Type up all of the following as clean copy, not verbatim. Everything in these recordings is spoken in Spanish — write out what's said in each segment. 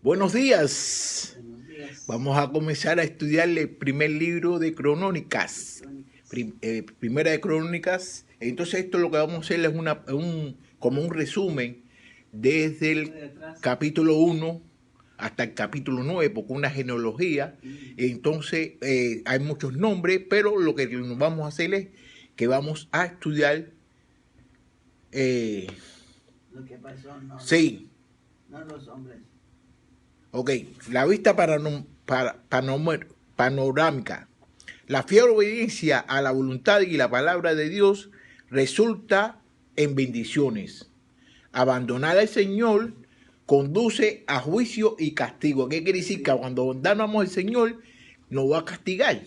Buenos días. Buenos días. Vamos a comenzar a estudiar el primer libro de Cronónicas. Primera de Crónicas. Entonces esto lo que vamos a hacer es como un resumen desde el capítulo 1 hasta el capítulo 9, porque una genealogía. Entonces hay muchos nombres, pero lo que nos vamos a hacer es que vamos a estudiar Lo que pasó, no, sí. no los hombres. Ok, la vista panorámica. La fiel obediencia a la voluntad y la palabra de Dios resulta en bendiciones. Abandonar al Señor conduce a juicio y castigo. ¿Qué quiere decir? Que cuando abandonamos al Señor nos va a castigar.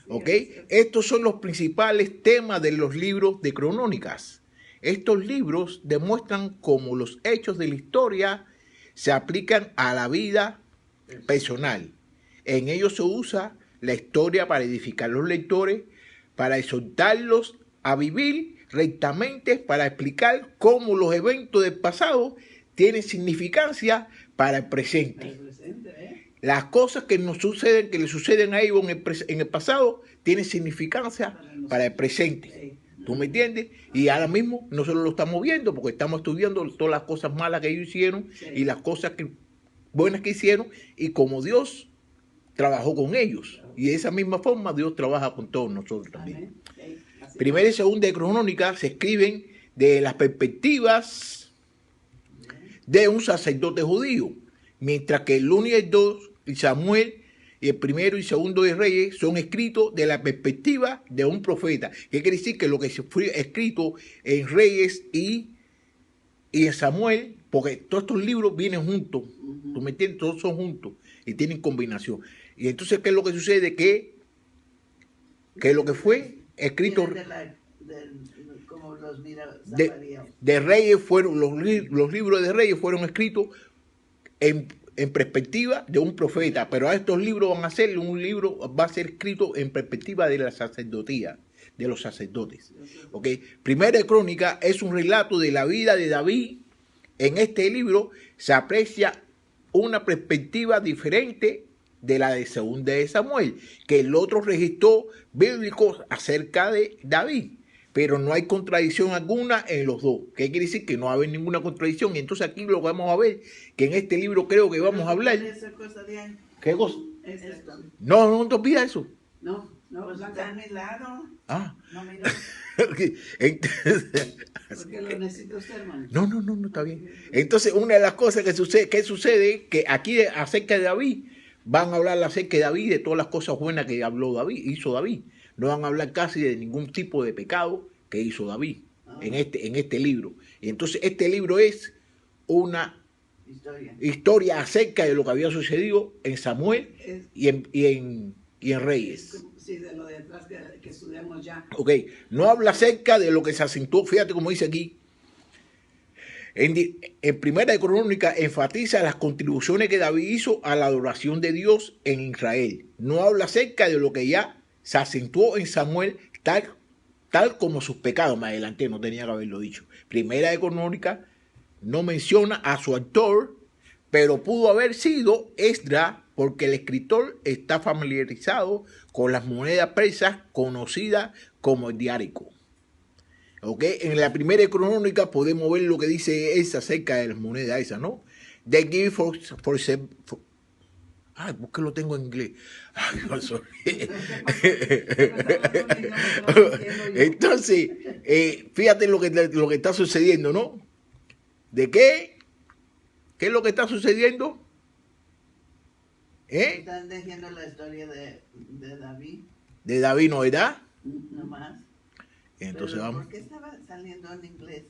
¿Ok? Estos son los principales temas de los libros de Cronónicas. Estos libros demuestran cómo los hechos de la historia se aplican a la vida personal. En ellos se usa la historia para edificar a los lectores, para exhortarlos a vivir rectamente, para explicar cómo los eventos del pasado tienen significancia para el presente. Las cosas que nos suceden, que le suceden a ellos en el pasado, tienen significancia para el presente. ¿Tú me entiendes? Y ahora mismo nosotros lo estamos viendo porque estamos estudiando todas las cosas malas que ellos hicieron y las cosas buenas que hicieron y como Dios trabajó con ellos. Y de esa misma forma Dios trabaja con todos nosotros también. Primera y segunda de Cronónicas se escriben de las perspectivas de un sacerdote judío, mientras que el 1 y el 2 y Samuel y el primero y segundo de Reyes son escritos de la perspectiva de un profeta. ¿Qué quiere decir? Que lo que se fue escrito en Reyes y en Samuel, porque todos estos libros vienen juntos, ¿tú me entiendes? Todos son juntos y tienen combinación. Y entonces, ¿qué es lo que sucede? Que lo que fue escrito como los de Reyes fueron, los libros de Reyes fueron escritos en perspectiva de un profeta, pero a estos libros van a ser, un libro va a ser escrito en perspectiva de la sacerdotía, de los sacerdotes. ¿Okay? Primera de Crónica es un relato de la vida de David. En este libro se aprecia una perspectiva diferente de la de segunda de Samuel, que el otro registro bíblico acerca de David. Pero no hay contradicción alguna en los dos. ¿Qué quiere decir? Que no va a haber ninguna contradicción. Y entonces aquí lo vamos a ver, que en este libro creo que vamos a hablar. ¿Qué cosa? No te olvides eso. No, pues está a mi lado. Ah. No, mira. Entonces, porque lo necesita usted, hermano. No, está bien. Entonces, una de las cosas que sucede, que aquí acerca de David, van a hablar acerca de David, de todas las cosas buenas que hizo David. No van a hablar casi de ningún tipo de pecado que hizo David en este libro. Y entonces este libro es una historia acerca de lo que había sucedido en Samuel y en Reyes. Sí, de lo de atrás que estudiamos ya. Ok, no habla acerca de lo que se acentuó, fíjate como dice aquí. En Primera de Crónica enfatiza las contribuciones que David hizo a la adoración de Dios en Israel. No habla acerca de lo que ya se acentuó en Samuel, tal como sus pecados. Más adelante no tenía que haberlo dicho. Primera de Crónica no menciona a su autor, pero pudo haber sido Esdras, porque el escritor está familiarizado con las monedas persas conocidas como el diárico. ¿Okay? En la primera cronónica podemos ver lo que dice esa acerca de las monedas esas, ¿no? They give for ay, ¿por qué lo tengo en inglés? Ay, no, sorry. Entonces, fíjate lo que está sucediendo, ¿no? ¿De qué? ¿Qué es lo que está sucediendo? Están diciendo la historia de David. De David, ¿no verdad? No más. Entonces pero, vamos. ¿por qué estaba saliendo en inglés?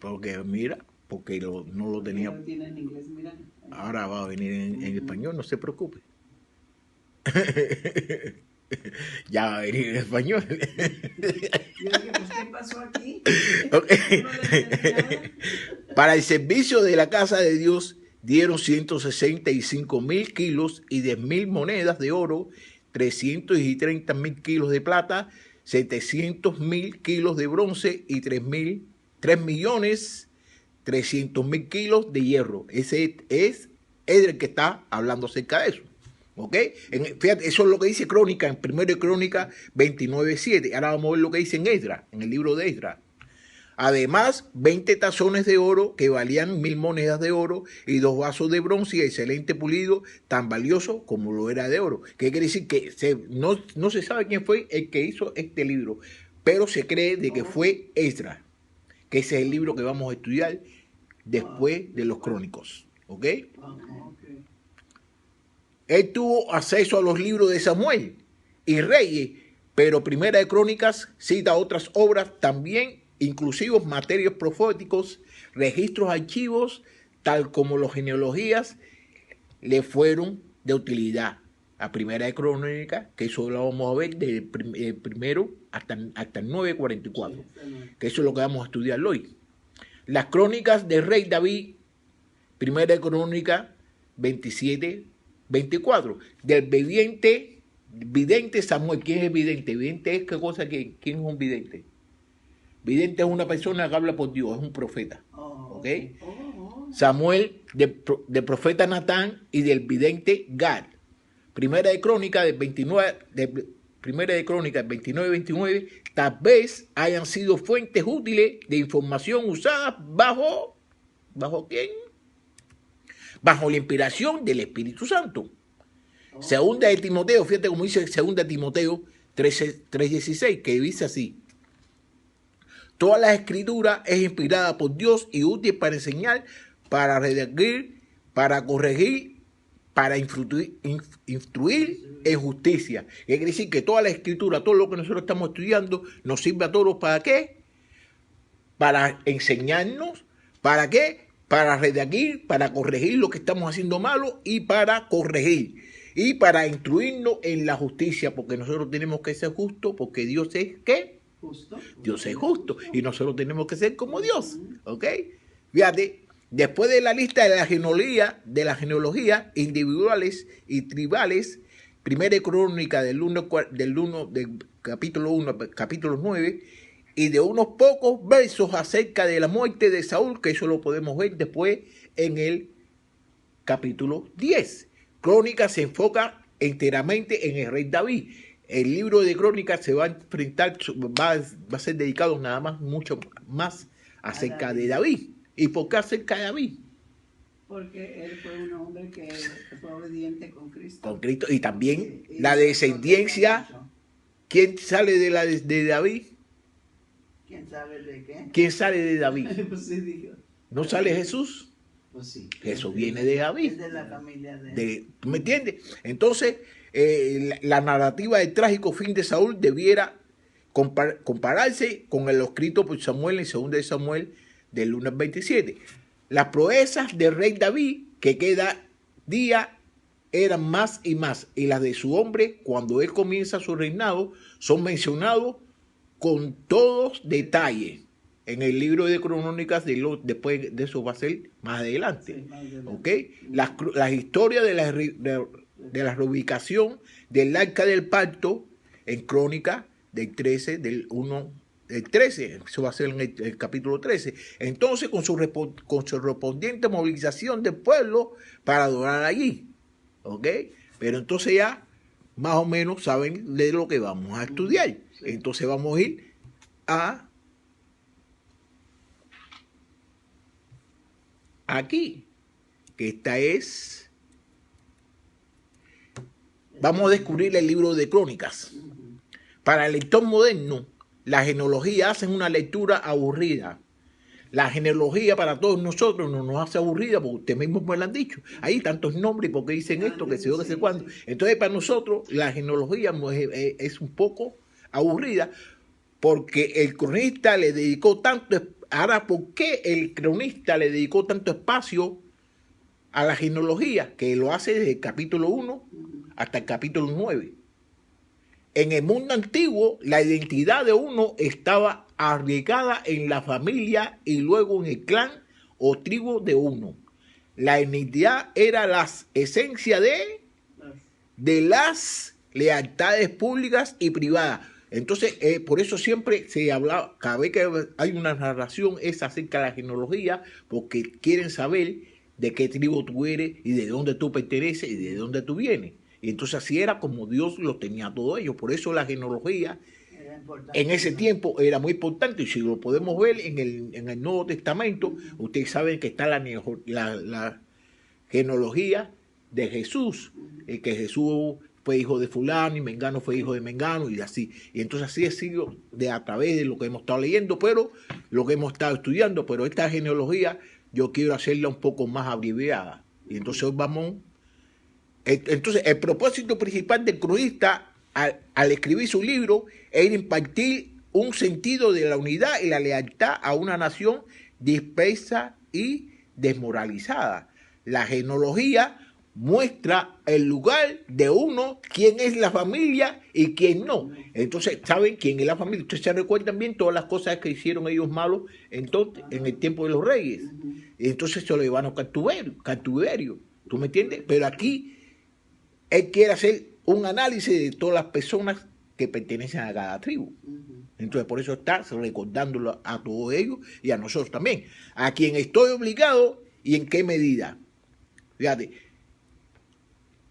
Porque mira, porque no lo tenía. Lo tiene en inglés, mira. Ahora va a venir en español, no se preocupe. Ya va a venir en español. Yo dije, pues, ¿qué pasó aquí? Okay. No le nada. Para el servicio de la casa de Dios dieron 165,000 kilos y 10,000 monedas de oro, 330,000 kilos de plata, 700,000 kilos de bronce y 3,300,000 kilos de hierro. Ese es Esdras el que está hablando acerca de eso. ¿Ok? Fíjate, eso es lo que dice Crónica, en 1 de Crónica 29:7. Ahora vamos a ver lo que dice en Esdras, en el libro de Esdras. Además, 20 tazones de oro que valían 1000 monedas de oro y 2 vasos de bronce excelente pulido, tan valioso como lo era de oro. ¿Qué quiere decir? Que no se sabe quién fue el que hizo este libro, pero se cree de que fue Esdras, que ese es el libro que vamos a estudiar después de los Crónicos. ¿Ok? Él tuvo acceso a los libros de Samuel y Reyes, pero Primera de Crónicas cita otras obras también, inclusivos materios proféticos, registros, archivos, tal como las genealogías, le fueron de utilidad. A Primera de Crónicas, que eso lo vamos a ver del primero hasta el 9:44, que eso es lo que vamos a estudiar hoy. Las crónicas del rey David, Primera de Crónicas 27:24, del vidente Samuel. ¿Quién es el vidente? Vidente es qué cosa, ¿quién es un vidente? Vidente es una persona que habla por Dios, es un profeta. ¿Ok? Samuel, del profeta Natán y del vidente Gad. Primera de Crónicas del 29:29, tal vez hayan sido fuentes útiles de información usadas ¿bajo quién? Bajo la inspiración del Espíritu Santo. Segunda de Timoteo, fíjate cómo dice Segunda de Timoteo 3:16, que dice así: toda la escritura es inspirada por Dios y útil para enseñar, para redarguir, para corregir, para instruir en justicia. ¿Qué quiere decir? Que toda la escritura, todo lo que nosotros estamos estudiando, nos sirve a todos ¿para qué? Para enseñarnos, ¿para qué? Para redarguir, para corregir lo que estamos haciendo malo y para corregir. Y para instruirnos en la justicia, porque nosotros tenemos que ser justos, porque Dios es ¿qué? Justo. Dios es justo y nosotros tenemos que ser como Dios. ¿Ok? Fíjate, después de la lista de las genealogías individuales y tribales, Primera Crónica del capítulo 1 capítulo 9, y de unos pocos versos acerca de la muerte de Saúl, que eso lo podemos ver después en el capítulo 10. Crónicas se enfoca enteramente en el rey David. El libro de Crónicas se va a enfrentar, va a ser dedicado nada más, mucho más acerca de David. ¿Y por qué acerca de David? Porque él fue un hombre que fue obediente con Cristo. Con Cristo. Y también la descendencia. ¿Quién sale de David? ¿Quién sabe de qué? ¿Quién sale de David? Pues sí, digo. ¿No sale Jesús? Pues sí. Jesús viene de David. Es de la familia de... ¿Tú me entiendes? Entonces, la narrativa del trágico fin de Saúl debiera compararse con el escrito por Samuel en 2 de Samuel del 1 al 27. Las proezas del rey David, que cada día eran más y más, y las de su hombre, cuando él comienza su reinado, son mencionados con todos detalles en el libro de Crónicas. Después de eso va a ser más adelante. Sí, más adelante. ¿Okay? Las historias de la reubicación del arca del pacto en Crónica del 13, del 13, eso va a ser en el capítulo 13. Entonces, con su correspondiente movilización del pueblo para adorar allí. ¿Ok? Pero entonces ya más o menos saben de lo que vamos a estudiar. Sí. Entonces vamos a ir aquí, que esta es... Vamos a descubrir el libro de Crónicas. Para el lector moderno, la genealogía hace una lectura aburrida. La genealogía para todos nosotros no nos hace aburrida, porque ustedes mismos me lo han dicho. Hay tantos nombres, porque dicen esto, que sé yo, que sé cuándo. Entonces, para nosotros, la genealogía es un poco aburrida, porque el cronista le dedicó tanto... Ahora, ¿por qué el cronista le dedicó tanto espacio a la genealogía? Que lo hace desde el capítulo 1 hasta el capítulo 9. En el mundo antiguo, la identidad de uno estaba arraigada en la familia y luego en el clan o tribu de uno. La identidad era la esencia de las lealtades públicas y privadas. Entonces, por eso siempre se habla, cada vez que hay una narración es acerca de la genealogía, porque quieren saber de qué tribu tú eres y de dónde tú perteneces y de dónde tú vienes. Y entonces así era como Dios lo tenía todo ello. Por eso la genealogía en ese tiempo era muy importante. Y si lo podemos ver en el Nuevo Testamento, ustedes saben que está la genealogía de Jesús, que Jesús fue hijo de fulano y Mengano fue hijo de Mengano y así. Y entonces así ha sido a través de lo que hemos estado leyendo, pero lo que hemos estado estudiando. Pero esta genealogía yo quiero hacerla un poco más abreviada. Y entonces hoy vamos... Entonces el propósito principal del cronista al escribir su libro era impartir un sentido de la unidad y la lealtad a una nación dispersa y desmoralizada. La genealogía muestra el lugar de uno, quién es la familia y quién no. Entonces, ¿saben quién es la familia? Ustedes se recuerdan bien todas las cosas que hicieron ellos malos entonces, en el tiempo de los reyes. Entonces se lo llevaron cautiverio. ¿Tú me entiendes? Pero aquí él quiere hacer un análisis de todas las personas que pertenecen a cada tribu. Entonces, por eso está recordándolo a todos ellos y a nosotros también. A quien estoy obligado y en qué medida. Fíjate,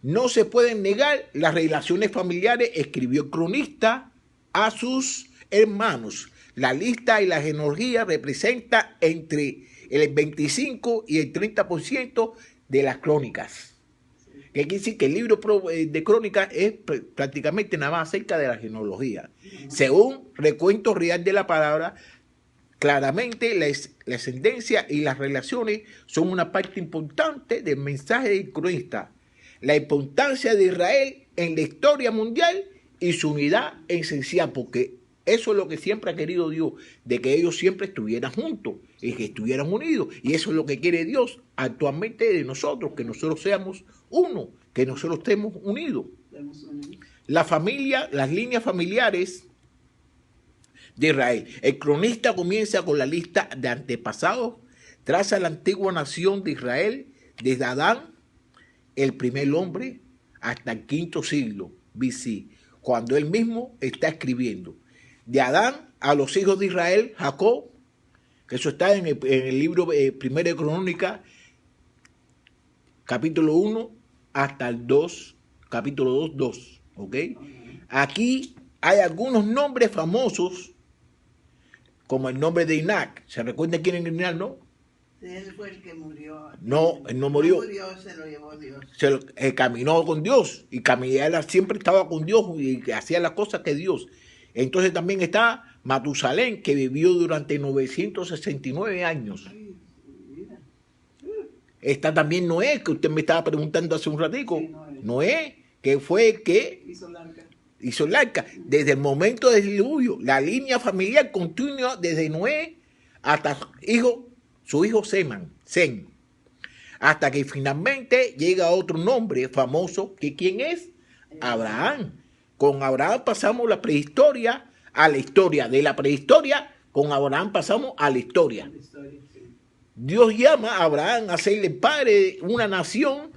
no se pueden negar las relaciones familiares, escribió el cronista a sus hermanos. La lista y la genealogía representa entre el 25 y el 30% de las crónicas. Que quiere decir que el libro de crónicas es prácticamente nada más acerca de la genealogía. Según recuento real de la palabra, claramente la ascendencia y las relaciones son una parte importante del mensaje del cronista. La importancia de Israel en la historia mundial y su unidad esencial, porque eso es lo que siempre ha querido Dios, de que ellos siempre estuvieran juntos y que estuvieran unidos. Y eso es lo que quiere Dios actualmente de nosotros, que nosotros seamos uno, que nosotros estemos unidos. La familia, las líneas familiares de Israel. El cronista comienza con la lista de antepasados, traza la antigua nación de Israel desde Adán, el primer hombre, hasta el quinto siglo BC, cuando él mismo está escribiendo. De Adán a los hijos de Israel, Jacob, que eso está en el libro Primera de Crónica, capítulo 1 hasta el 2, capítulo 2, 2, ¿ok? Aquí hay algunos nombres famosos, como el nombre de Inac. ¿Se recuerda quién es Inac, no? Él fue el que murió. No, él no murió. Se lo llevó Dios. Caminó con Dios y él siempre estaba con Dios y hacía las cosas que Dios. Entonces también está Matusalén, que vivió durante 969 años. Está también Noé, que usted me estaba preguntando hace un ratico. Sí, Noé, que fue el que hizo el arca. Desde el momento del diluvio, la línea familiar continua desde Noé hasta su hijo Sem, hasta que finalmente llega otro nombre famoso, que ¿quién es? Abraham. Con Abraham pasamos la prehistoria a la historia. De la prehistoria, con Abraham pasamos a la historia. Dios llama a Abraham a ser el padre de una nación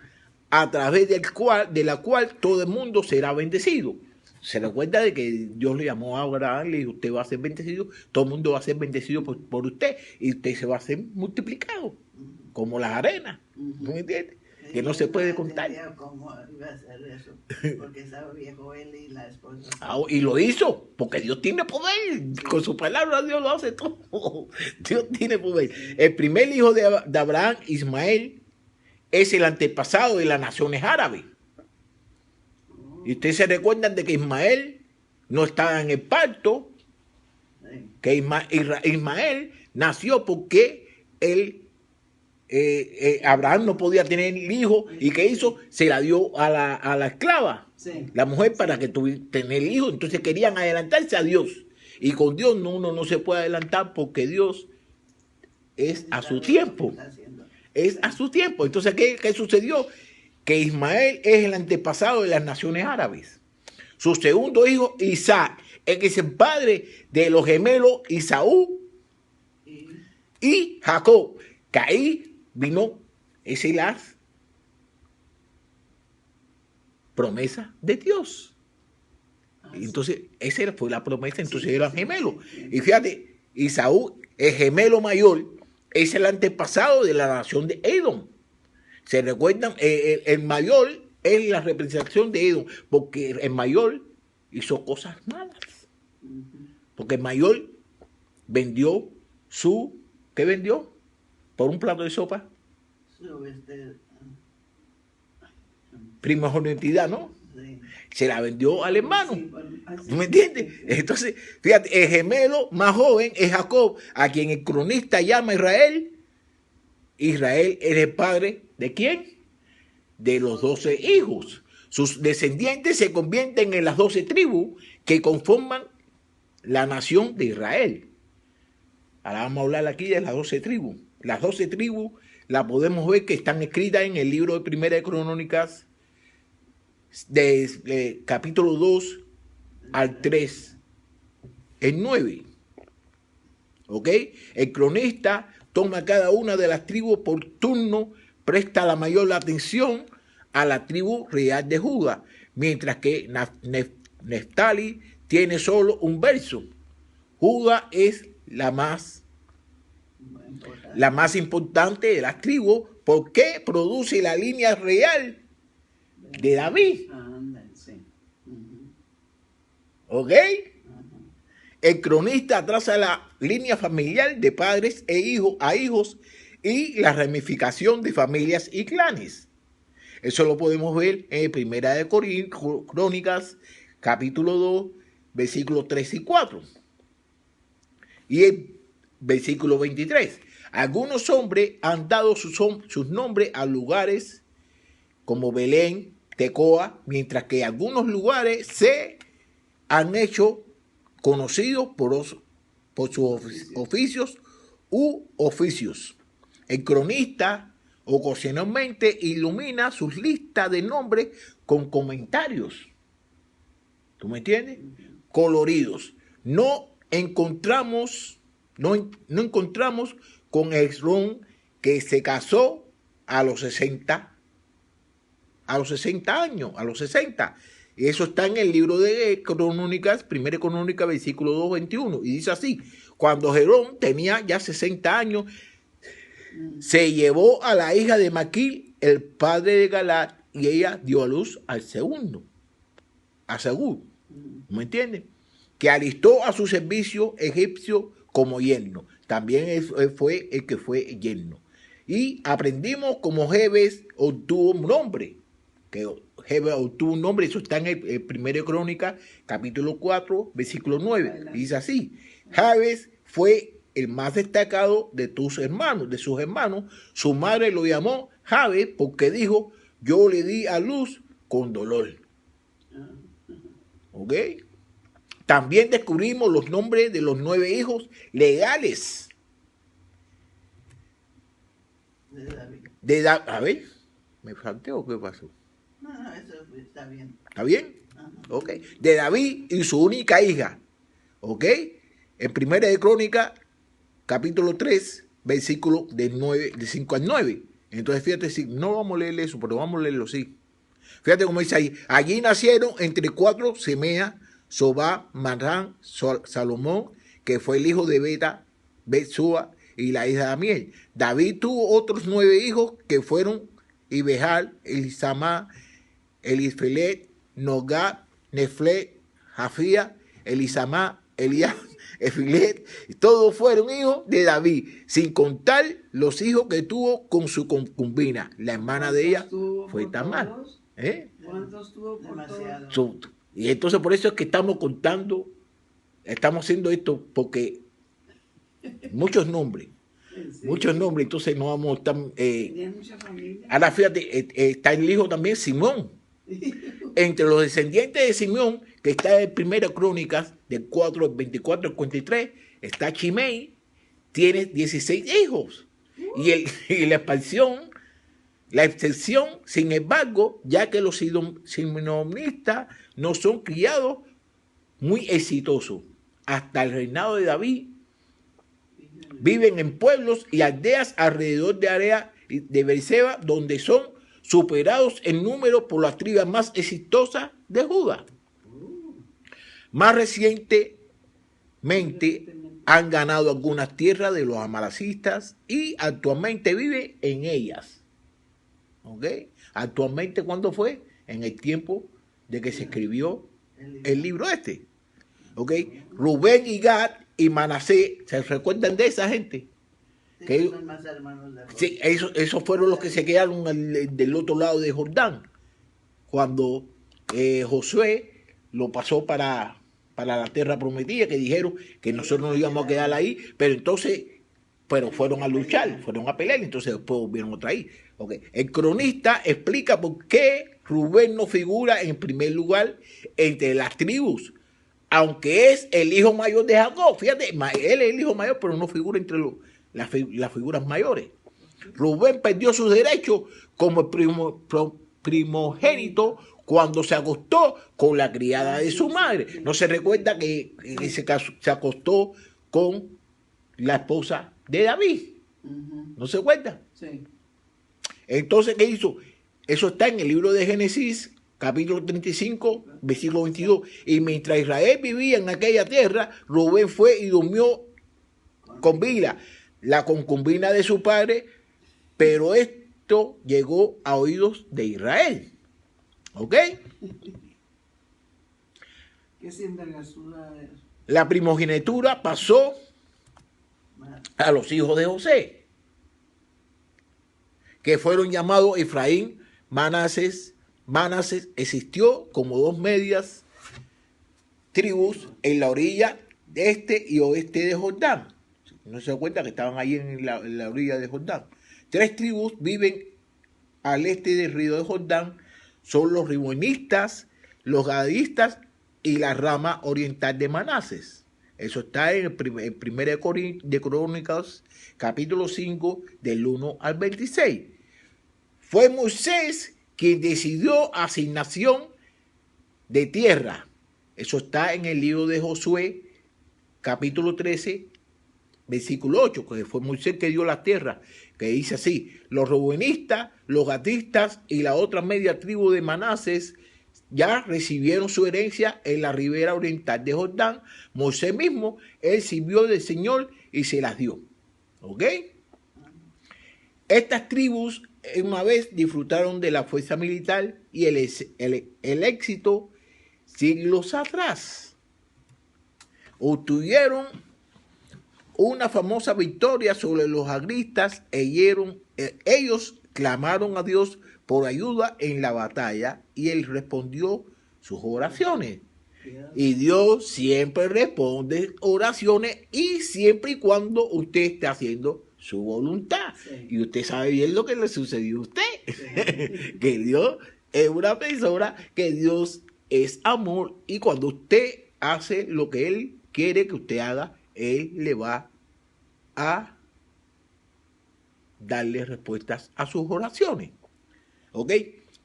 a través de la cual todo el mundo será bendecido. Se recuerda de que Dios le llamó a Abraham, le dijo, usted va a ser bendecido, todo el mundo va a ser bendecido por usted y usted se va a ser multiplicado, como las arenas. ¿No me entiende? Que no se puede contar. ¿Cómo iba a hacer eso? Porque estaba viejo él y la esposa. Y lo hizo, porque Dios tiene poder. Con su palabra Dios lo hace todo. Dios tiene poder. El primer hijo de Abraham, Ismael, es el antepasado de las naciones árabes. Y ustedes se recuerdan de que Ismael no estaba en el parto, que Ismael nació porque Abraham no podía tener hijo, y ¿qué hizo? Se la dio a la esclava, la mujer, para que tener hijo. Entonces querían adelantarse a Dios, y con Dios uno no se puede adelantar, porque Dios es a su tiempo, es a su tiempo. Entonces, ¿qué sucedió? Que Ismael es el antepasado de las naciones árabes. Su segundo hijo, Isaac, es el padre de los gemelos Esaú y Jacob, que ahí vino las promesas de Dios. Entonces, esa fue la promesa, entonces eran gemelos. Y fíjate, Esaú, el gemelo mayor, es el antepasado de la nación de Edom. Se recuerdan, el mayor es la representación de Edom, porque el mayor hizo cosas malas. Porque el mayor vendió ¿qué vendió? Por un plato de sopa. Primogenitura, ¿no? Sí. Se la vendió al hermano. Sí, así. ¿Tú me entiendes? Entonces, fíjate, el gemelo más joven es Jacob, a quien el cronista llama Israel. Israel es el padre ¿de quién? De los 12 hijos. Sus descendientes se convierten en las 12 tribus que conforman la nación de Israel. Ahora vamos a hablar aquí de las 12 tribus. Las 12 tribus las podemos ver que están escritas en el libro de Primera de Cronónicas, de capítulo 2 al 3, el 9. ¿Ok? El cronista toma cada una de las tribus por turno, presta la mayor atención a la tribu real de Judá, mientras que Neftali tiene solo un verso. Judá es la más importante de las tribus porque produce la línea real de David. ¿Ok? El cronista traza la línea familiar de padres e hijos a hijos y la ramificación de familias y clanes. Eso lo podemos ver en Primera de Crónicas, capítulo 2, versículos 3 y 4. Y el versículo 23. Algunos hombres han dado sus nombres a lugares como Belén, Tecoa, mientras que algunos lugares se han hecho conocidos por sus oficios u oficios. El cronista ocasionalmente ilumina sus listas de nombres con comentarios. ¿Tú me entiendes? Coloridos. No encontramos con Esrón, que se casó a los 60 años, a los 60. Y eso está en el libro de Cronónicas, Primera Cronónica, versículo 2, 21. Y dice así: cuando Jerón tenía ya 60 años, se llevó a la hija de Maquil, el padre de Galat, y ella dio a luz al segundo, a Segú. ¿Me entiendes? Que alistó a su servicio egipcio como yerno. También fue el que fue yerno. Y aprendimos como Jebes obtuvo un nombre. Que Jebes obtuvo un nombre, eso está en el Primera Crónica, capítulo 4, versículo 9. Y dice así: Jebes fue el más destacado de sus hermanos. Su madre lo llamó Jabes porque dijo: yo le di a luz con dolor. ¿Ok? También descubrimos los nombres de los 9 hijos legales de David. A ver, ¿me falté o qué pasó? No, eso está bien. ¿Está bien? Ok. De David y su única hija. ¿Ok? En Primera de Crónica, capítulo 3, versículo de 5 al 9. Entonces, fíjate, si no vamos a leer eso, pero vamos a leerlo así. Fíjate cómo dice ahí: allí nacieron entre 4 Semea, Sobá, Marán, Salomón, que fue el hijo de Betsúa y la hija de Amiel. David tuvo otros 9 hijos que fueron Ibehal, Elisamá, Elifelet, Nogab, Neflet, Jafía, Elisamá, Eliab, Efilet. Todos fueron hijos de David, sin contar los hijos que tuvo con su concubina. La hermana de ella fue Tamar. ¿Cuántos tuvo por todos? Y entonces por eso es que estamos haciendo esto, porque muchos nombres, entonces no vamos a estar... ahora fíjate, está el hijo también, Simón. Entre los descendientes de Simón, que está en Primera Crónicas, del 4 al 24 al 43, está Chimei, tiene 16 hijos. Y la excepción, sin embargo, ya que los sinonistas no son criados muy exitosos. Hasta el reinado de David viven en pueblos y aldeas alrededor de área de Beerseba, donde son superados en número por las tribus más exitosas de Judá. Más recientemente han ganado algunas tierras de los amalecistas y actualmente viven en ellas. ¿Ok? Actualmente, ¿cuándo fue? En el tiempo de que se escribió el libro este. ¿Ok? Rubén y Gad y Manasés, ¿se recuerdan de esa gente? Sí, Que son más hermanos de sí, esos fueron los que se quedaron del otro lado de Jordán, cuando Josué lo pasó para la tierra prometida, que dijeron que nosotros nos íbamos a quedar ahí, pero fueron a luchar, fueron a pelear, entonces después volvieron otra ahí. Okay. El cronista explica por qué Rubén no figura en primer lugar entre las tribus, aunque es el hijo mayor de Jacob. Fíjate, él es el hijo mayor, pero no figura entre las figuras mayores. Rubén perdió sus derechos como primogénito cuando se acostó con la criada de su madre. No se recuerda que se acostó con la esposa de David. ¿No se acuerda? Sí. Entonces, ¿qué hizo? Eso está en el libro de Génesis, capítulo 35, versículo 22. Y mientras Israel vivía en aquella tierra, Rubén fue y durmió con Bila, la concubina de su padre, pero esto llegó a oídos de Israel. ¿Ok? ¿Qué sinvergüenza es? La primogenitura pasó a los hijos de José, que fueron llamados Efraín, Manasés. Manasés existió como dos medias tribus en la orilla este y oeste de Jordán. No se da cuenta que estaban ahí en la orilla de Jordán. 3 tribus viven al este del río de Jordán, son los ribonistas, los gadistas y la rama oriental de Manasés. Eso está en el primer de Crónicas, capítulo 5, del 1 al 26. Fue Moisés quien decidió asignación de tierra. Eso está en el libro de Josué, capítulo 13, versículo 8, que fue Moisés que dio la tierra, que dice así: los reubenistas, los gadistas y la otra media tribu de Manasés ya recibieron su herencia en la ribera oriental de Jordán. Moisés mismo, él sirvió del Señor y se las dio. ¿Ok? Estas tribus una vez disfrutaron de la fuerza militar y el éxito siglos atrás. Obtuvieron una famosa victoria sobre los agristas. Ellos clamaron a Dios por ayuda en la batalla y Él respondió sus oraciones. Y Dios siempre responde oraciones y siempre y cuando usted esté haciendo su voluntad. Sí. Y usted sabe bien lo que le sucedió a usted. Sí. Que Dios es una persona, que Dios es amor, y cuando usted hace lo que Él quiere que usted haga, Él le va a darle respuestas a sus oraciones. ¿Ok?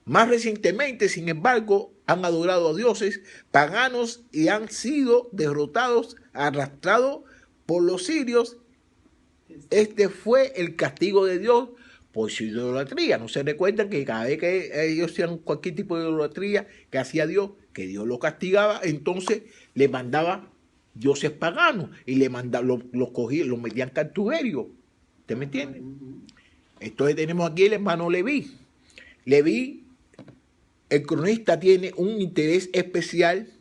Más recientemente, sin embargo, han adorado a dioses paganos y han sido derrotados, arrastrados por los sirios. Este fue el castigo de Dios por su idolatría. No se recuerdan que cada vez que ellos hacían cualquier tipo de idolatría que hacía Dios, que Dios lo castigaba, entonces le mandaba dioses paganos y le mandaba, los cogían, los metían en cautiverio. ¿Usted me entiende? Entonces tenemos aquí el hermano Leví. Leví, el cronista, tiene un interés especial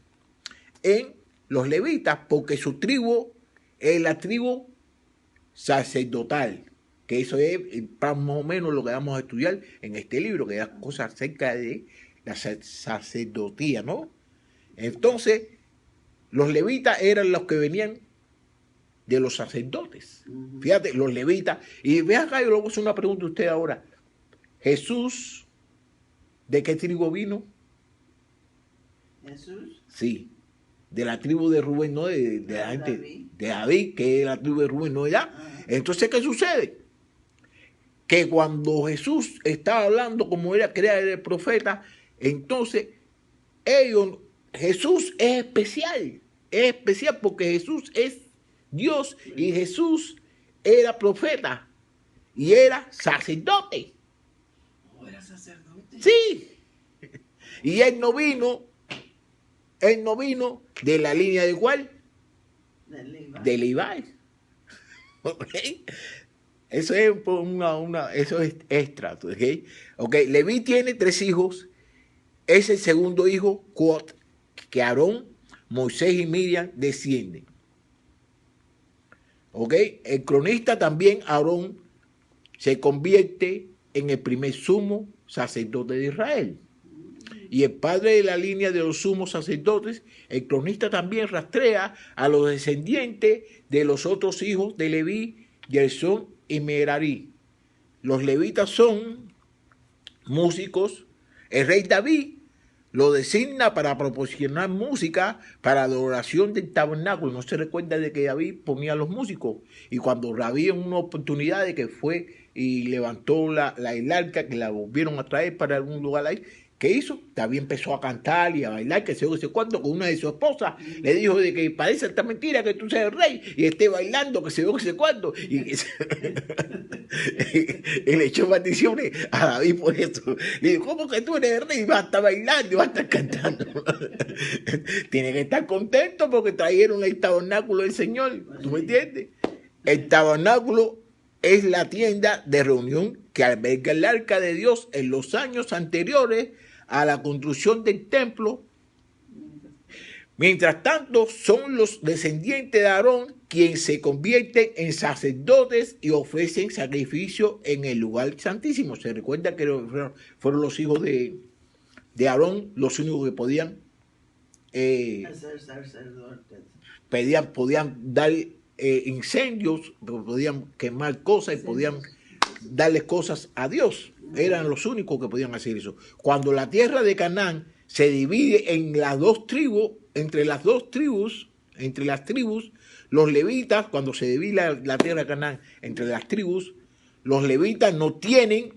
en los levitas porque su tribu es la tribu sacerdotal, que eso es más o menos lo que vamos a estudiar en este libro, que da cosas acerca de la sacerdotía, ¿no? Entonces, los levitas eran los que venían de los sacerdotes. Fíjate, los levitas. Y ve acá, yo le voy a hacer una pregunta a usted ahora. Jesús, ¿de qué tribu vino? Jesús. Sí, de la tribu de Rubén, no de la gente David. de David, que es la tribu de Rubén, no ya. Entonces, ¿qué sucede? Que cuando Jesús estaba hablando como era el profeta, entonces Jesús es especial porque Jesús es Dios y Jesús era profeta y era sacerdote. ¿O era sacerdote? Sí. Y él no vino de la línea de cuál? De Levi. De Levi. ¿Okay? Eso es eso es extra, ¿ok? Okay. Leví tiene 3 hijos. Es el segundo hijo, Cuot, que Aarón, Moisés y Miriam descienden. ¿Ok? El cronista también, Aarón, se convierte en el primer sumo sacerdote de Israel. Y el padre de la línea de los sumos sacerdotes, el cronista también rastrea a los descendientes de los otros hijos de Leví, Gersón y Merari. Los levitas son músicos. El rey David lo designa para proporcionar música para la adoración del tabernáculo. No se recuerda de que David ponía a los músicos. Y cuando David en una oportunidad de que fue y levantó el arca, que la volvieron a traer para algún lugar ahí, ¿qué hizo? David empezó a cantar y a bailar, que sé cuándo, con una de sus esposas. Le dijo de que parece esta mentira que tú seas el rey y esté bailando, que sé cuándo. Y le echó maldiciones a David por eso. Le dijo, ¿cómo que tú eres el rey? Vas a estar bailando y vas a estar cantando. Tiene que estar contento porque trajeron el tabernáculo del Señor. ¿Tú me entiendes? El tabernáculo es la tienda de reunión que alberga el arca de Dios en los años anteriores a la construcción del templo. Mientras tanto, son los descendientes de Aarón quienes se convierten en sacerdotes y ofrecen sacrificio en el lugar santísimo. Se recuerda que fueron los hijos de Aarón los únicos que podían dar incendios, podían quemar cosas y podían darle cosas a Dios. Eran los únicos que podían hacer eso. Cuando la tierra de Canaán se divide en las dos tribus, entre las tribus, los levitas, cuando se divide la tierra de Canaán entre las tribus, los levitas no tienen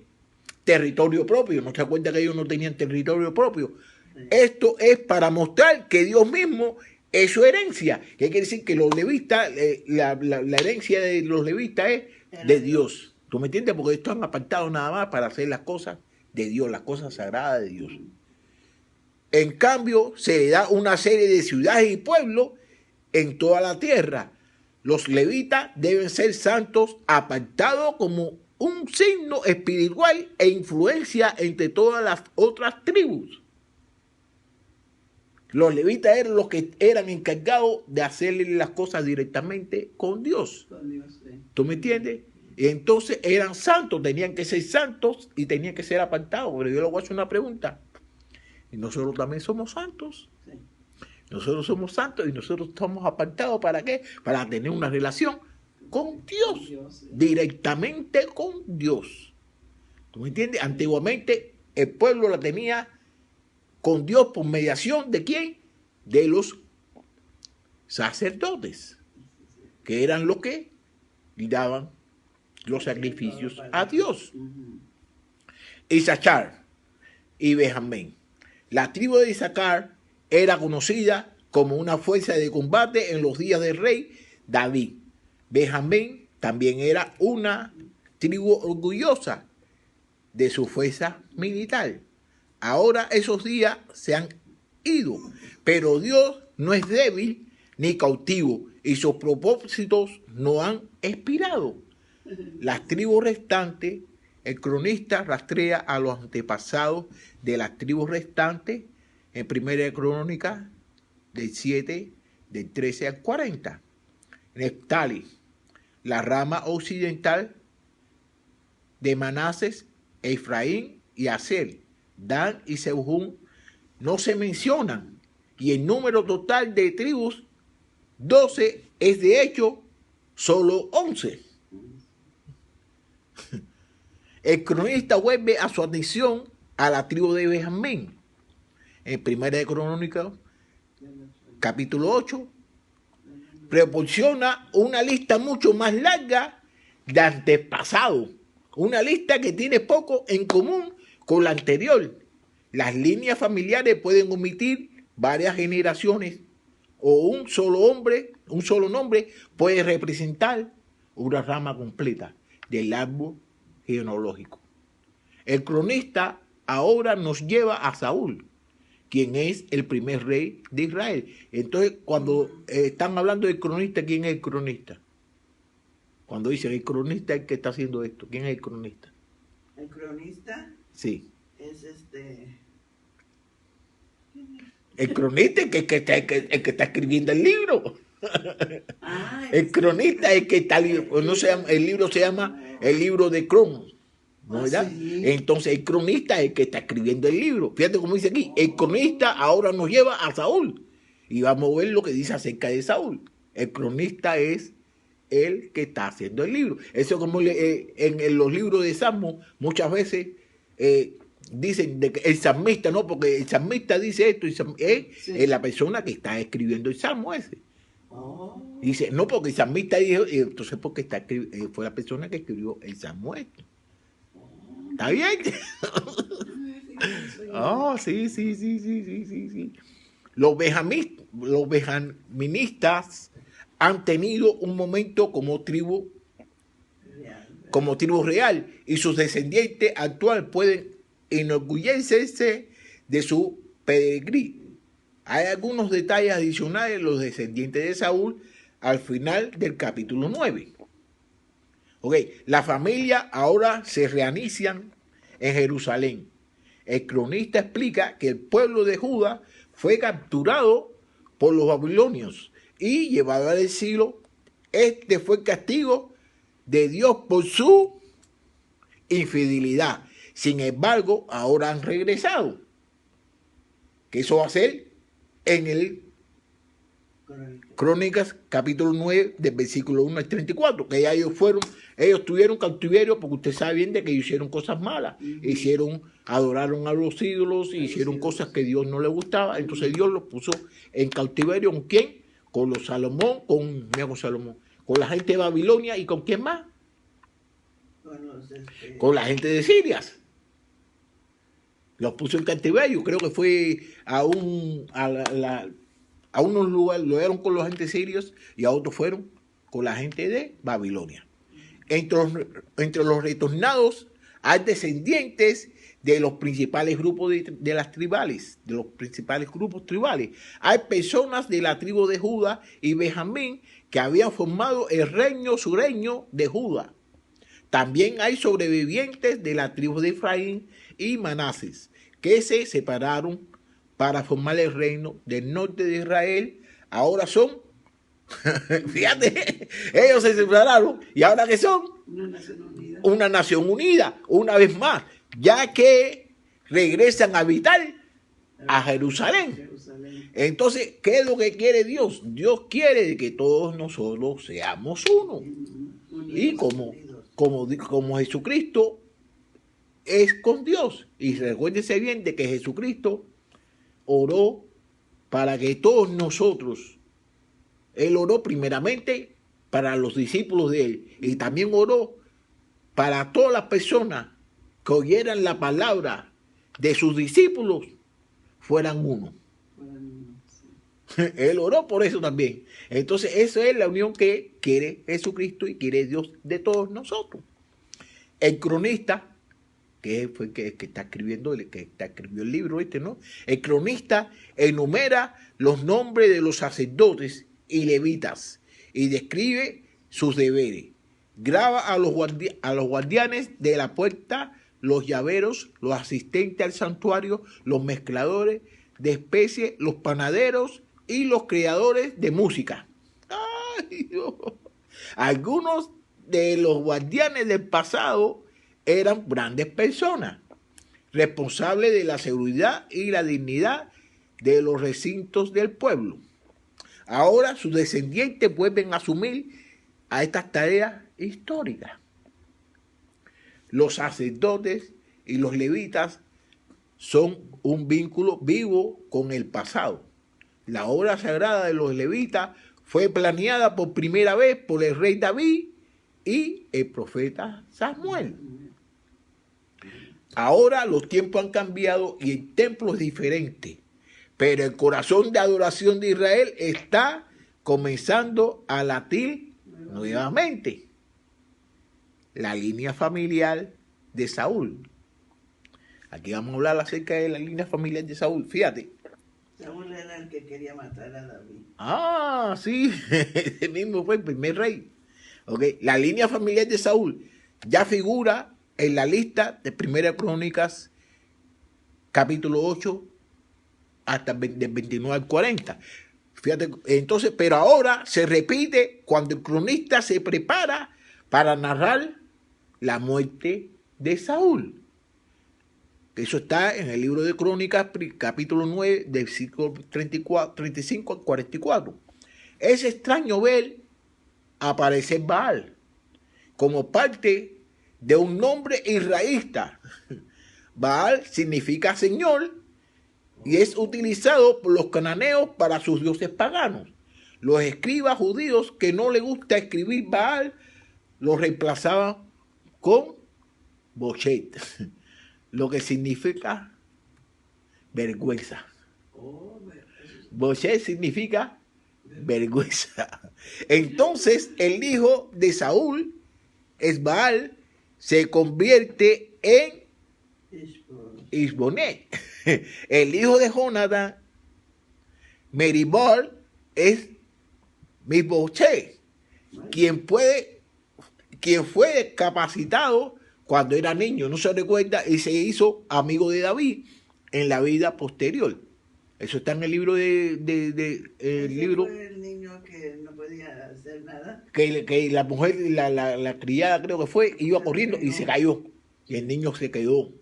territorio propio. ¿No se acuerda que ellos no tenían territorio propio? Sí. Esto es para mostrar que Dios mismo es su herencia. Que quiere decir que los levitas, la herencia de los levitas es de Dios. ¿Tú me entiendes? Porque estos han apartado nada más para hacer las cosas de Dios, las cosas sagradas de Dios. En cambio, se le da una serie de ciudades y pueblos en toda la tierra. Los levitas deben ser santos, apartados como un signo espiritual e influencia entre todas las otras tribus. Los levitas eran los que eran encargados de hacerle las cosas directamente con Dios. Sí. ¿Tú me entiendes? Y entonces eran santos, tenían que ser santos y tenían que ser apartados. Pero yo le voy a hacer una pregunta. Y nosotros también somos santos. Sí. Nosotros somos santos y nosotros estamos apartados. ¿Para qué? Para tener una relación con Dios. Sí. Directamente con Dios. ¿Tú me entiendes? Antiguamente el pueblo la tenía con Dios por mediación ¿de quién? De los sacerdotes, que eran los que daban los sacrificios a Dios. Isachar y Benjamín. La tribu de Isachar era conocida como una fuerza de combate en los días del rey David. Benjamín también era una tribu orgullosa de su fuerza militar. Ahora esos días se han ido, pero Dios no es débil ni cautivo y sus propósitos no han expirado. Las tribus restantes, el cronista rastrea a los antepasados de las tribus restantes en Primera de Crónica del 7, del 13 al 40. Neftali, la rama occidental de Manases, Efraín y Aser. Dan y Zebulún no se mencionan y el número total de tribus 12 es de hecho solo 11. El cronista vuelve a su atención a la tribu de Benjamín. En Primera de Crónica, capítulo 8, proporciona una lista mucho más larga de antepasados. Una lista que tiene poco en común con la anterior. Las líneas familiares pueden omitir varias generaciones o un solo nombre puede representar una rama completa del árbol genealógico. El cronista ahora nos lleva a Saúl, quien es el primer rey de Israel. Entonces, cuando están hablando del cronista, ¿quién es el cronista? Cuando dicen el cronista es el que está haciendo esto. ¿Quién es el cronista? El cronista Sí. es El cronista es el que está escribiendo el libro. El cronista es el que está, no se llama, el libro se llama el libro de Cron, ¿no verdad? Sí. Entonces el cronista es el que está escribiendo el libro. Fíjate cómo dice aquí, el cronista ahora nos lleva a Saúl y vamos a ver lo que dice acerca de Saúl. El cronista es el que está haciendo el libro. Eso como en los libros de Salmo muchas veces dicen de que el salmista, no, porque el salmista dice esto y es la persona que está escribiendo el salmo ese. Oh. Dice, no, porque el salmista dijo, y entonces porque fue la persona que escribió el salmo este. ¿Está bien? Oh, sí. Los benjaministas han tenido un momento como tribu real y sus descendientes actuales pueden enorgullecerse de su peregrí. Hay algunos detalles adicionales de los descendientes de Saúl al final del capítulo 9. La familia ahora se reanician en Jerusalén. El cronista explica que el pueblo de Judá fue capturado por los babilonios y llevado al exilio. Este fue el castigo de Dios por su infidelidad. Sin embargo, ahora han regresado. Que eso va a ser en el Crónicas capítulo 9 del versículo 1 al 34, que ya ellos tuvieron cautiverio porque usted sabe bien de que ellos hicieron cosas malas, adoraron a los ídolos, hicieron cosas que Dios no le gustaba, entonces Dios los puso en cautiverio. ¿Con quién? Con los Salomón, con la gente de Babilonia y ¿con quién más? Con la gente de Siria. Los puso en cautiverio, creo que fue a unos lugares lo dieron con los agentes sirios y a otros fueron con la gente de Babilonia. Entre los retornados hay descendientes de los principales grupos de los principales grupos tribales. Hay personas de la tribu de Judá y Benjamín que habían formado el reino sureño de Judá. También hay sobrevivientes de la tribu de Efraín y Manases que se separaron para formar el reino del norte de Israel. Ahora son, fíjate, ellos se separaron y ahora que son una nación unida, una vez más, ya que regresan a habitar a Jerusalén. Entonces, ¿qué es lo que quiere Dios? Dios quiere que todos nosotros seamos uno. Y como Jesucristo es con Dios. Y recuérdense bien de que Jesucristo oró para que todos nosotros, Él oró primeramente para los discípulos de Él y también oró para todas las personas que oyeran la palabra de sus discípulos fueran uno. Él oró por eso también. Entonces esa es la unión que quiere Jesucristo y quiere Dios de todos nosotros. El cronista, que fue el que está escribiendo, escribió el libro ¿no? El cronista enumera los nombres de los sacerdotes y levitas y describe sus deberes. Graba a los guardianes de la puerta, los llaveros, los asistentes al santuario, los mezcladores de especies, los panaderos y los creadores de música. ¡Ay, Dios! Algunos de los guardianes del pasado eran grandes personas, responsables de la seguridad y la dignidad de los recintos del pueblo. Ahora sus descendientes vuelven a asumir a estas tareas históricas. Los sacerdotes y los levitas son un vínculo vivo con el pasado. La obra sagrada de los levitas fue planeada por primera vez por el rey David y el profeta Samuel. Ahora los tiempos han cambiado y el templo es diferente, pero el corazón de adoración de Israel está comenzando a latir nuevamente. La línea familiar de Saúl. Aquí vamos a hablar acerca de la línea familiar de Saúl. Fíjate. Saúl era el que quería matar a David. Ah, sí, ese mismo fue el primer rey. ¿Ok? La línea familiar de Saúl ya figura en la lista de Primera Crónicas, capítulo 8, hasta del 29 al 40. Fíjate, entonces, pero ahora se repite cuando el cronista se prepara para narrar la muerte de Saúl. Eso está en el libro de Crónicas, capítulo 9, del versículo 35 al 44. Es extraño ver aparecer Baal como parte de un nombre israelita. Baal significa Señor y es utilizado por los cananeos para sus dioses paganos. Los escribas judíos que no les gusta escribir Baal lo reemplazaban con Bochet, lo que significa vergüenza. Bochet significa vergüenza. Entonces el hijo de Saúl, Esbaal, se convierte en Isbonet. El hijo de Jonathan, Meribol, es Misboset, quien fue capacitado cuando era niño, no se recuerda, y se hizo amigo de David en la vida posterior. Eso está en el libro el libro. Fue el niño que no podía hacer nada. Que la mujer, la criada creo que fue, iba corriendo y se cayó. Y el niño se quedó.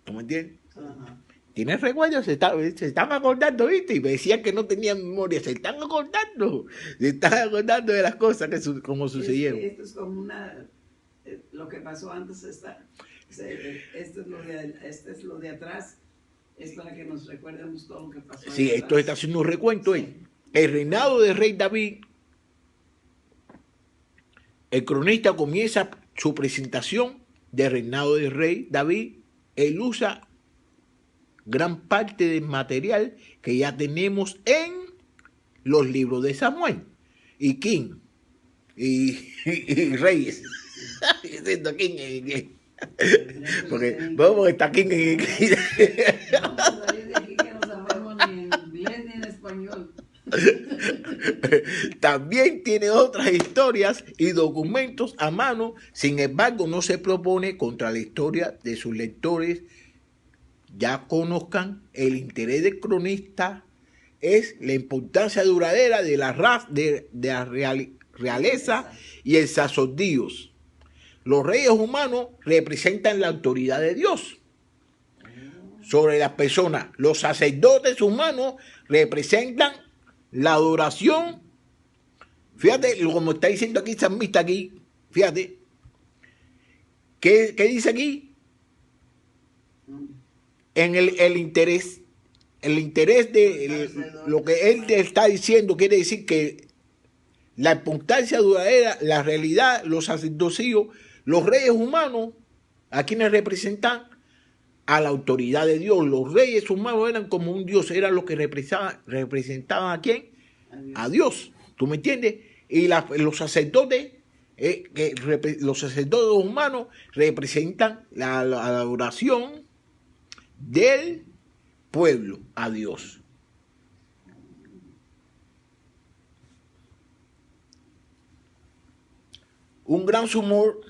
¿Tú me entiendes? Ajá. ¿Tienes recuerdos? Se están acordando, ¿viste? Y me decían que no tenían memoria. Se están acordando. Se están acordando de las cosas como sucedieron. Esto es como lo que pasó antes está. Esto es lo de atrás. Es para que nos recuerdemos todo lo que pasó. Sí, esto está haciendo un recuento. Sí. El reinado del rey David. El cronista comienza su presentación del reinado del rey David. Él usa gran parte del material que ya tenemos en los libros de Samuel y King y Reyes. Porque vamos a estar King en También tiene otras historias y documentos a mano, sin embargo no se propone contra la historia de sus lectores. Ya conozcan el interés del cronista, es la importancia duradera de la realeza y el sacerdocio. Los reyes humanos representan la autoridad de Dios sobre las personas. Los sacerdotes humanos representan la adoración. Fíjate, como está diciendo aquí, Samista aquí, fíjate. ¿Qué dice aquí? En el interés de lo que él está diciendo, quiere decir que la importancia duradera, la realidad, los sacerdocios, los reyes humanos, a quienes representan a la autoridad de Dios. Los reyes humanos eran como un Dios, eran los que representaban ¿a quién? A Dios. ¿Tú me entiendes? Y los sacerdotes, los sacerdotes humanos representan la adoración del pueblo a Dios. Un gran sumo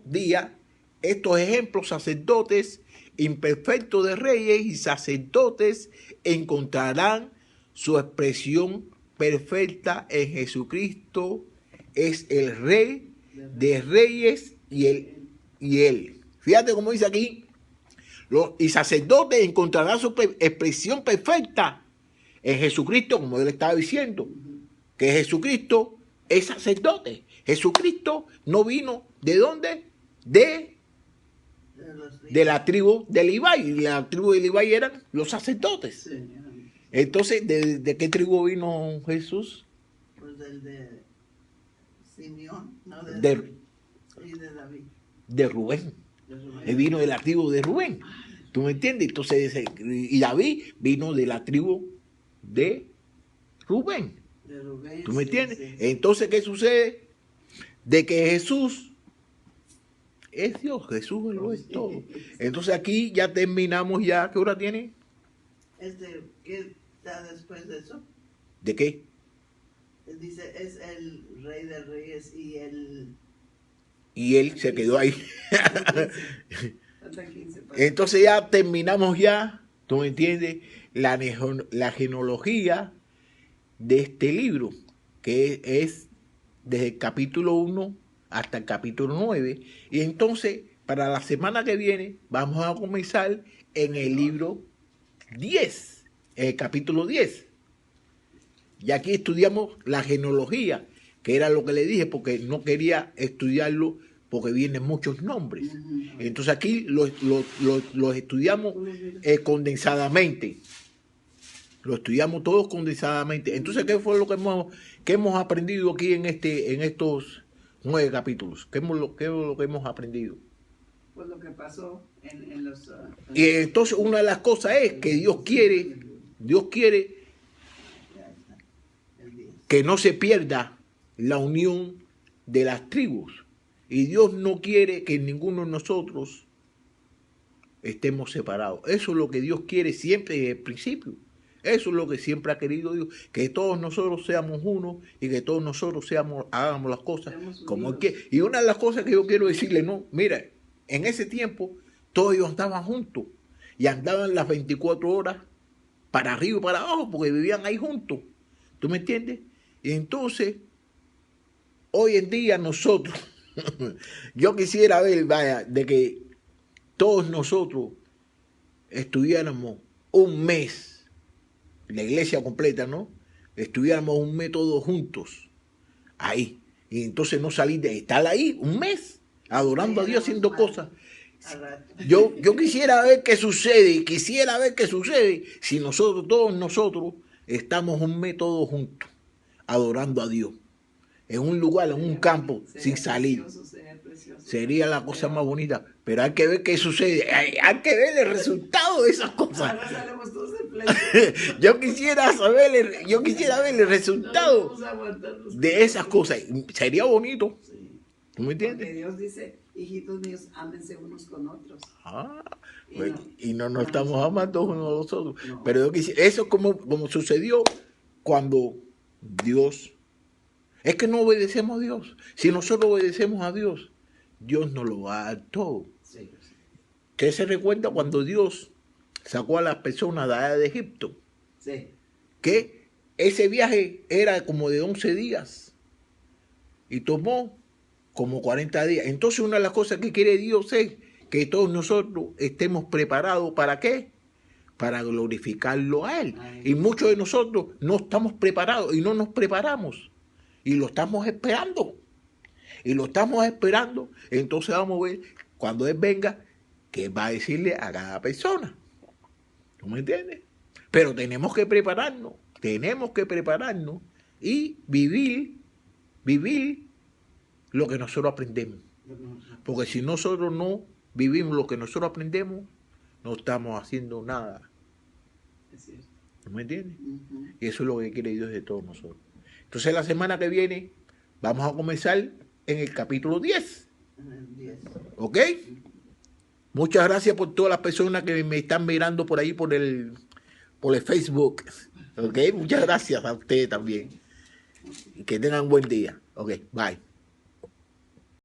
día, estos ejemplos sacerdotes imperfectos de reyes y sacerdotes encontrarán su expresión perfecta en Jesucristo. Es el Rey de reyes y él. Fíjate cómo dice aquí. Y sacerdotes encontrarán su expresión perfecta en Jesucristo, como él estaba diciendo, que Jesucristo es sacerdote. Jesucristo no vino ¿de dónde? De la tribu de Leví. Y la tribu de Leví eran los sacerdotes. Entonces, ¿de qué tribu vino Jesús? Pues del de Simeón, no de David. Y de David. De Rubén. Él vino de la tribu de Rubén. ¿Tú me entiendes? Entonces, y David vino de la tribu de Rubén. ¿Tú me entiendes? Sí. Entonces, ¿qué sucede? De que Jesús es Dios, Jesús lo es todo. Entonces aquí ya terminamos ya. ¿Qué hora tiene? ¿Qué está después de eso? ¿De qué? Dice, es el Rey de Reyes Y él se quedó ahí. Faltan 15 Entonces ya terminamos ya, ¿tú me entiendes? La genealogía de este libro, que es desde el capítulo 1 hasta el capítulo 9. Y entonces, para la semana que viene, vamos a comenzar en el libro 10, el capítulo 10. Y aquí estudiamos la genealogía, que era lo que le dije, porque no quería estudiarlo porque vienen muchos nombres. Entonces aquí los estudiamos condensadamente. Lo estudiamos todos condensadamente. Entonces, ¿qué fue lo que hemos aprendido aquí en estos 9 capítulos? ¿Qué es lo que hemos aprendido? Pues lo que pasó en los... Y entonces una de las cosas es que Dios quiere que no se pierda la unión de las tribus. Y Dios no quiere que ninguno de nosotros estemos separados. Eso es lo que Dios quiere siempre desde el principio. Eso es lo que siempre ha querido Dios, que todos nosotros seamos uno y que todos nosotros hagamos las cosas como Él quiere. Y una de las cosas que yo quiero decirle, no, mira, en ese tiempo todos ellos andaban juntos y andaban las 24 horas para arriba y para abajo porque vivían ahí juntos. ¿Tú me entiendes? Y entonces, hoy en día nosotros, yo quisiera ver, vaya, de que todos nosotros estudiáramos un mes, la iglesia completa, ¿no? Estudiáramos un mes todos juntos, ahí. Y entonces no salir de estar ahí un mes, adorando a Dios, haciendo cosas. Yo quisiera ver qué sucede, si nosotros, todos nosotros, estamos un mes todos juntos, adorando a Dios, en un lugar, en un campo, sin salir. Sería la cosa más bonita, pero hay que ver qué sucede, hay que ver el resultado de esas cosas. Yo quisiera ver el resultado de esas cosas. Sería bonito. ¿Tú me entiendes? Porque Dios dice, hijitos míos, ámense unos con otros. Y no nos estamos amando unos a los otros. No. Pero yo quisiera, eso es como sucedió cuando Dios... Es que no obedecemos a Dios. Si nosotros obedecemos a Dios, Dios nos lo va a dar todo. Sí. ¿Qué se recuerda cuando Dios sacó a las personas de allá de Egipto? Sí. Que ese viaje era como de 11 días y tomó como 40 días. Entonces una de las cosas que quiere Dios es que todos nosotros estemos preparados. ¿Para qué? Para glorificarlo a Él. Y muchos de nosotros no estamos preparados y no nos preparamos. Y lo estamos esperando. Entonces vamos a ver cuando Él venga qué va a decirle a cada persona. ¿No me entiendes? Pero tenemos que prepararnos y vivir lo que nosotros aprendemos. Porque si nosotros no vivimos lo que nosotros aprendemos, no estamos haciendo nada. ¿No me entiendes? Y eso es lo que quiere Dios de todos nosotros. Entonces la semana que viene vamos a comenzar en el capítulo 10. ¿Ok? Muchas gracias por todas las personas que me están mirando por ahí por el Facebook. ¿Ok? Muchas gracias a ustedes también. Y que tengan buen día. Ok, bye.